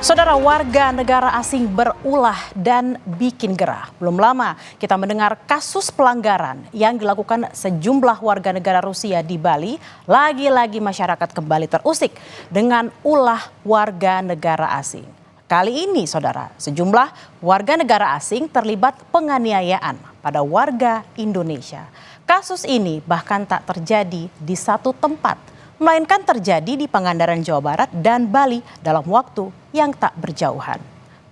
Saudara, warga negara asing berulah dan bikin gerah. Belum lama kita mendengar kasus pelanggaran yang dilakukan sejumlah warga negara Rusia di Bali. Lagi-lagi masyarakat kembali terusik dengan ulah warga negara asing. Kali ini, saudara, sejumlah warga negara asing terlibat penganiayaan pada warga Indonesia. Kasus ini bahkan tak terjadi di satu tempat, melainkan terjadi di Pangandaran, Jawa Barat dan Bali dalam waktu yang tak berjauhan.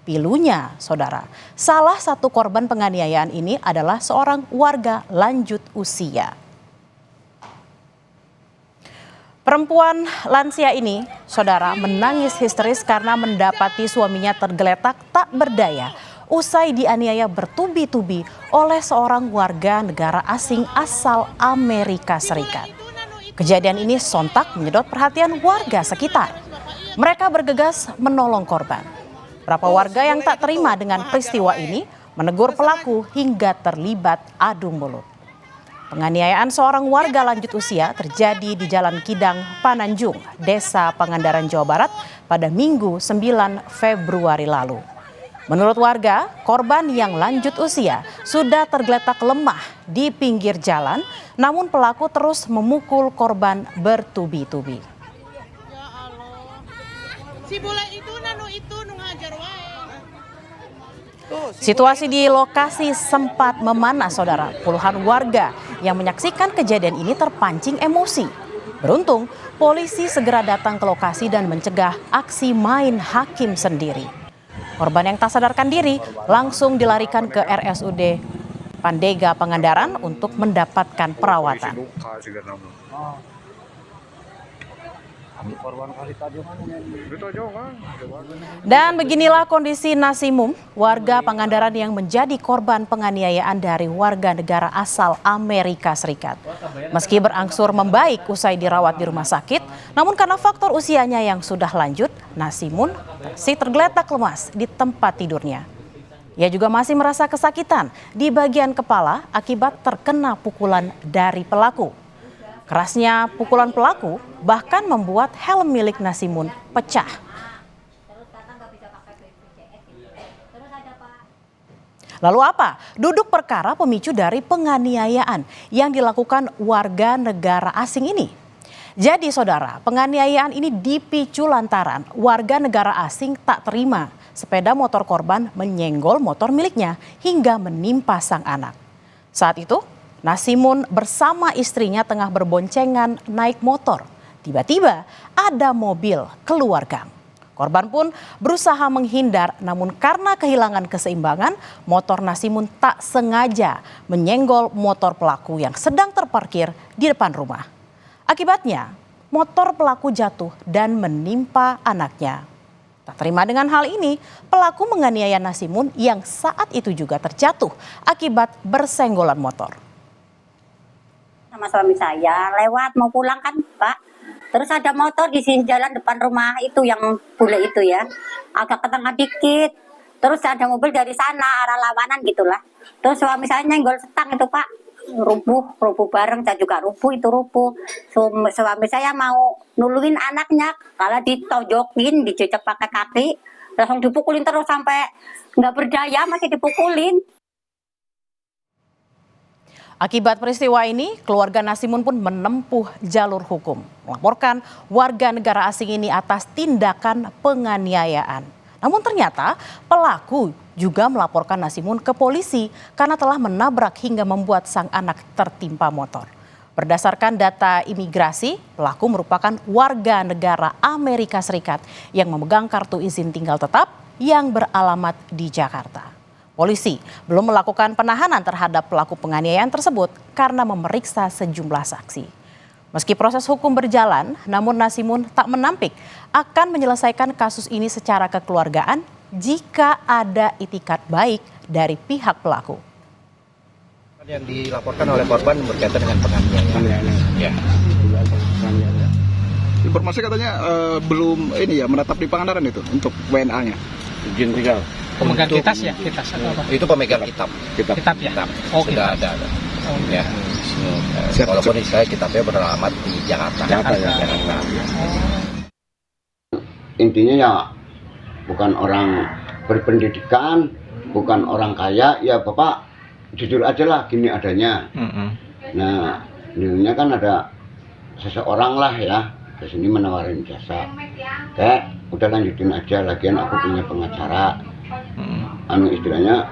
Pilunya, saudara, salah satu korban penganiayaan ini adalah seorang warga lanjut usia. Perempuan lansia ini, saudara, menangis histeris karena mendapati suaminya tergeletak tak berdaya usai dianiaya bertubi-tubi oleh seorang warga negara asing asal Amerika Serikat. Kejadian ini sontak menyedot perhatian warga sekitar. Mereka bergegas menolong korban. Beberapa warga yang tak terima dengan peristiwa ini menegur pelaku hingga terlibat adu mulut. Penganiayaan seorang warga lanjut usia terjadi di Jalan Kidang, Pananjung, Desa Pangandaran, Jawa Barat pada Minggu 9 Februari lalu. Menurut warga, korban yang lanjut usia sudah tergeletak lemah di pinggir jalan, namun pelaku terus memukul korban bertubi-tubi. Situasi di lokasi sempat memanas, saudara. Puluhan warga yang menyaksikan kejadian ini terpancing emosi. Beruntung, polisi segera datang ke lokasi dan mencegah aksi main hakim sendiri. Korban yang tak sadarkan diri langsung dilarikan ke RSUD Pandega Pangandaran untuk mendapatkan perawatan. Dan beginilah kondisi Nasimum, warga Pangandaran yang menjadi korban penganiayaan dari warga negara asal Amerika Serikat. Meski berangsur membaik usai dirawat di rumah sakit, namun karena faktor usianya yang sudah lanjut, Nasimun masih tergeletak lemas di tempat tidurnya. Ia juga masih merasa kesakitan di bagian kepala akibat terkena pukulan dari pelaku. Kerasnya pukulan pelaku bahkan membuat helm milik Nasimun pecah. Lalu apa? Duduk perkara pemicu dari penganiayaan yang dilakukan warga negara asing ini. Jadi saudara, penganiayaan ini dipicu lantaran warga negara asing tak terima sepeda motor korban menyenggol motor miliknya hingga menimpa sang anak. Saat itu, Nasimun bersama istrinya tengah berboncengan naik motor. Tiba-tiba ada mobil keluar gang. Korban pun berusaha menghindar, namun karena kehilangan keseimbangan, motor Nasimun tak sengaja menyenggol motor pelaku yang sedang terparkir di depan rumah. Akibatnya, motor pelaku jatuh dan menimpa anaknya. Tak terima dengan hal ini, pelaku menganiaya Nasimun yang saat itu juga terjatuh akibat bersenggolan motor. Sama suami saya lewat mau pulang kan Pak, terus ada motor di sisi jalan depan rumah itu yang bule itu ya, agak ke tengah dikit, terus ada mobil dari sana arah lawanan gitulah, terus suami saya nyenggol setang itu Pak, rubuh bareng, saya juga rubuh. Suami saya mau nuluin anaknya, kalau ditojokin, dijejek pakai kaki, langsung dipukulin terus sampai nggak berdaya masih dipukulin. Akibat peristiwa ini, keluarga Nasimun pun menempuh jalur hukum, melaporkan warga negara asing ini atas tindakan penganiayaan. Namun ternyata pelaku juga melaporkan Nasimun ke polisi karena telah menabrak hingga membuat sang anak tertimpa motor. Berdasarkan data imigrasi, pelaku merupakan warga negara Amerika Serikat yang memegang kartu izin tinggal tetap yang beralamat di Jakarta. Polisi belum melakukan penahanan terhadap pelaku penganiayaan tersebut karena memeriksa sejumlah saksi. Meski proses hukum berjalan, namun Nasimun tak menampik akan menyelesaikan kasus ini secara kekeluargaan jika ada itikat baik dari pihak pelaku. Yang dilaporkan oleh korban berkaitan dengan penganiayaan. Ya. Informasi katanya belum menetap di Pangandaran itu untuk WNA-nya. Izin tinggal. Pemegang kitas ya, kitas atau apa? Itu pemegang kitab. Kitab ya. Oh, sudah ada. Oh, ya. Walaupun saya kitabnya beralamat di Jakarta. Intinya ya bukan orang berpendidikan, bukan orang kaya, ya Bapak jujur aja lah gini adanya. Nah, dulunya kan ada seseorang lah ya ke sini menawarin jasa. Kayak udah lanjutin aja, lagian aku punya pengacara. Istilahnya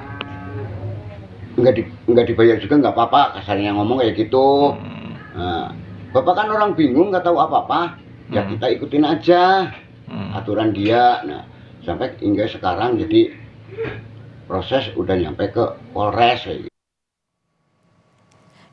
nggak dibayar juga nggak apa-apa, kasarnya ngomong kayak gitu. Nah, Bapak kan orang bingung nggak tahu apa-apa, ya kita ikutin aja aturan dia. Nah, sampai hingga sekarang jadi proses udah nyampe ke Polres.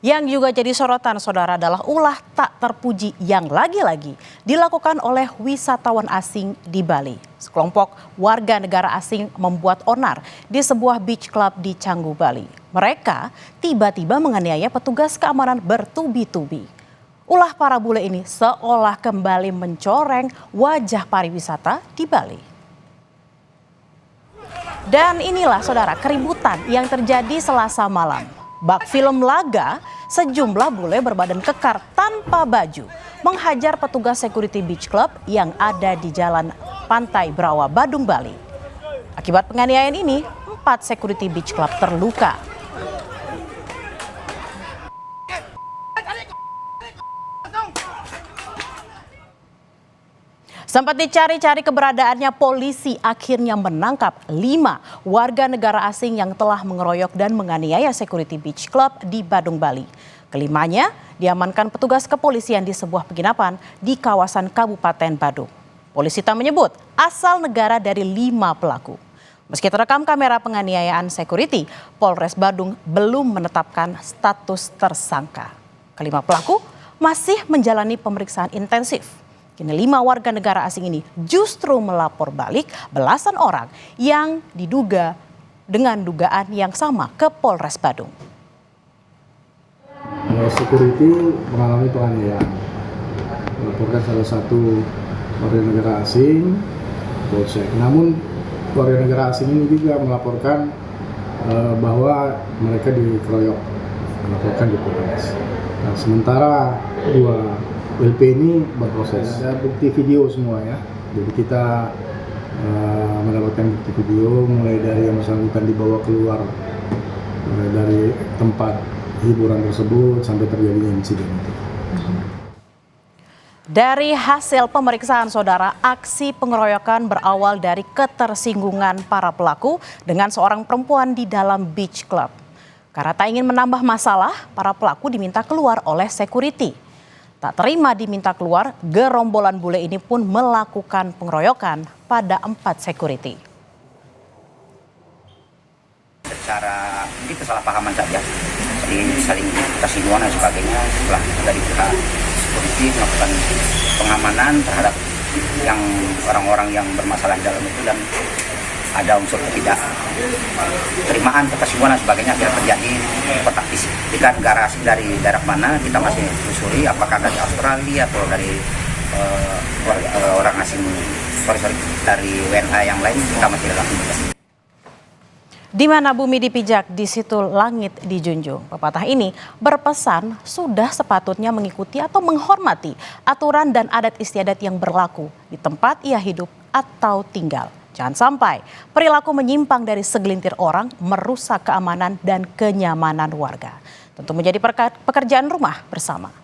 Yang juga jadi sorotan saudara adalah ulah tak terpuji yang lagi-lagi dilakukan oleh wisatawan asing di Bali. Sekelompok warga negara asing membuat onar di sebuah beach club di Canggu, Bali. Mereka tiba-tiba menganiaya petugas keamanan bertubi-tubi. Ulah para bule ini seolah kembali mencoreng wajah pariwisata di Bali. Dan inilah saudara keributan yang terjadi Selasa malam. Bak film laga, sejumlah bule berbadan kekar tanpa baju menghajar petugas security beach club yang ada di Jalan Pantai Brawa, Badung, Bali. Akibat penganiayaan ini, 4 security beach club terluka. Sempat dicari-cari keberadaannya, polisi akhirnya menangkap 5 warga negara asing yang telah mengeroyok dan menganiaya security beach club di Badung, Bali. Kelimanya diamankan petugas kepolisian di sebuah penginapan di kawasan Kabupaten Badung. Polisi tak menyebut asal negara dari 5 pelaku. Meski terekam kamera penganiayaan security, Polres Badung belum menetapkan status tersangka. Kelima pelaku masih menjalani pemeriksaan intensif. Kini 5 warga negara asing ini justru melapor balik belasan orang yang diduga dengan dugaan yang sama ke Polres Badung. Security mengalami penganiayaan. Melaporkan salah satu warga negara asing, Polsek. Namun warga negara asing ini juga melaporkan bahwa mereka dikeroyok, melaporkan di Polres. Nah, sementara 2 LP ini berproses. Ada bukti video semua ya. Jadi kita mendapatkan bukti video mulai dari yang bersangkutan dibawa keluar dari tempat hiburan tersebut sampai terjadinya insiden itu. Dari hasil pemeriksaan saudara, aksi pengeroyokan berawal dari ketersinggungan para pelaku dengan seorang perempuan di dalam beach club. Karena tak ingin menambah masalah, para pelaku diminta keluar oleh security. Tak terima diminta keluar, gerombolan bule ini pun melakukan pengeroyokan pada 4 security. Secara mungkin kesalahpahaman saja, jadi saling tersinggungan dan sebagainya. Setelah dari pihak polisi melakukan pengamanan terhadap yang orang-orang yang bermasalah di dalam itu, dan ada unsur ketidakterimaan, ketersinggungan dan sebagainya, akhirnya terjadi kontak fisik. Jika negara asing dari daerah mana kita masih telusuri, apakah dari Australia atau dari orang asing, dari WNA yang lain, kita masih dalam investigasi. Di mana bumi dipijak, di situ langit dijunjung. Pepatah ini berpesan sudah sepatutnya mengikuti atau menghormati aturan dan adat istiadat yang berlaku di tempat ia hidup atau tinggal. Jangan sampai perilaku menyimpang dari segelintir orang merusak keamanan dan kenyamanan warga. Tentu menjadi pekerjaan rumah bersama.